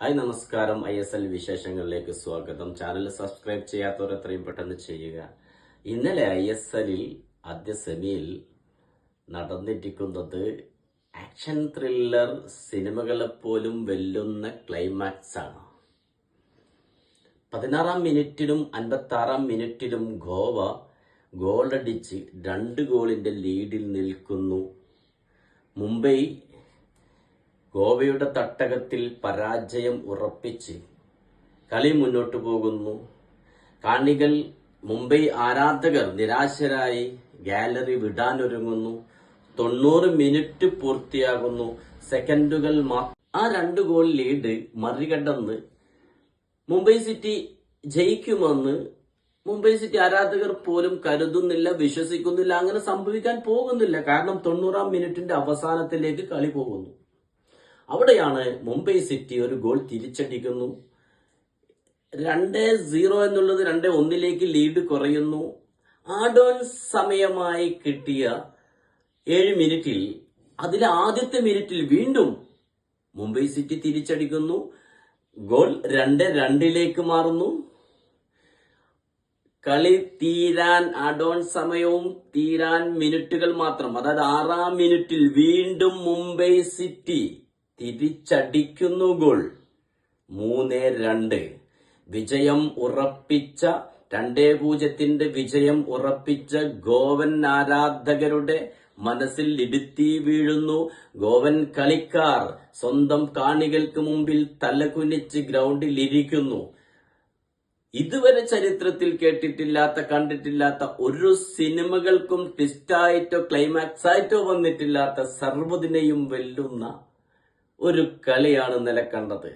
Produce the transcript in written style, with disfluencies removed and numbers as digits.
Hi നമസ്കാരം. ISL വിശേഷങ്ങളിലേക്ക് സ്വാഗതം. ചാനൽ സബ്സ്ക്രൈബ് ചെയ്യാത്തവർ എത്രയും പെട്ടെന്ന് ചെയ്യുക. ഇന്നലെ ISLൽ ആദ്യ സെമിയിൽ നടന്നിരിക്കുന്നത് ആക്ഷൻ ത്രില്ലർ സിനിമകളെപ്പോലും വെല്ലുന്ന ക്ലൈമാക്സ് ആണ്. 16-ാം മിനിറ്റിലും 56-ാം മിനിറ്റിലും ഗോവ ഗോളടിച്ച് 2 ഗോളിന്റെ ലീഡിൽ നിൽക്കുന്നു. മുംബൈ ഗോവയുടെ തട്ടകത്തിൽ പരാജയം ഉറപ്പിച്ച് കളി മുന്നോട്ടു പോകുന്നു. കാണികൾ മുംബൈ ആരാധകർ നിരാശരായി ഗാലറി വിടാനൊരുങ്ങുന്നു. 90 മിനിറ്റ് പൂർത്തിയാകുന്നു. സെക്കൻഡുകൾ ആ 2 ഗോൾ ലീഡ് മറികടന്ന് മുംബൈ സിറ്റി ജയിക്കുമെന്ന് മുംബൈ സിറ്റി ആരാധകർ പോലും കരുതുന്നില്ല, വിശ്വസിക്കുന്നില്ല. അങ്ങനെ സംഭവിക്കാൻ പോകുന്നില്ല. കാരണം 90-ാം മിനിറ്റിന്റെ അവസാനത്തിലേക്ക് കളി പോകുന്നു. അവിടെയാണ് മുംബൈ സിറ്റി ഒരു ഗോൾ തിരിച്ചടിക്കുന്നു. 2-0 എന്നുള്ളത് 2-1 ലീഡ് കുറയുന്നു. ആഡോൺ സമയമായി കിട്ടിയ 7 മിനിറ്റിൽ അതിലെ ആദ്യത്തെ മിനിറ്റിൽ വീണ്ടും മുംബൈ സിറ്റി തിരിച്ചടിക്കുന്നു. ഗോൾ 2-2 മാറുന്നു. കളി തീരാൻ ആഡോൺ സമയവും തീരാൻ മിനിറ്റുകൾ മാത്രം. അതായത് 6-ാം മിനിറ്റിൽ വീണ്ടും മുംബൈ സിറ്റി തിരിച്ചടിക്കുന്നു. ഗോൾ 3-2 വിജയം ഉറപ്പിച്ച 2-0 വിജയം ഉറപ്പിച്ച ഗോവൻ ആരാധകരുടെ മനസ്സിൽ ഇടുത്തി വീഴുന്നു. ഗോവൻ കളിക്കാർ സ്വന്തം കാണികൾക്ക് മുമ്പിൽ തലകുനിച്ച് ഗ്രൗണ്ടിൽ ഇരിക്കുന്നു. ഇതുവരെ ചരിത്രത്തിൽ കേട്ടിട്ടില്ലാത്ത, കണ്ടിട്ടില്ലാത്ത, ഒരു സിനിമകൾക്കും ട്വിസ്റ്റായിട്ടോ ക്ലൈമാക്സ് ആയിട്ടോ വന്നിട്ടില്ലാത്ത സർവ്വതിനെയും വെല്ലുന്ന ഒരു കളിയാണ് ഇന്നലെ കണ്ടത്.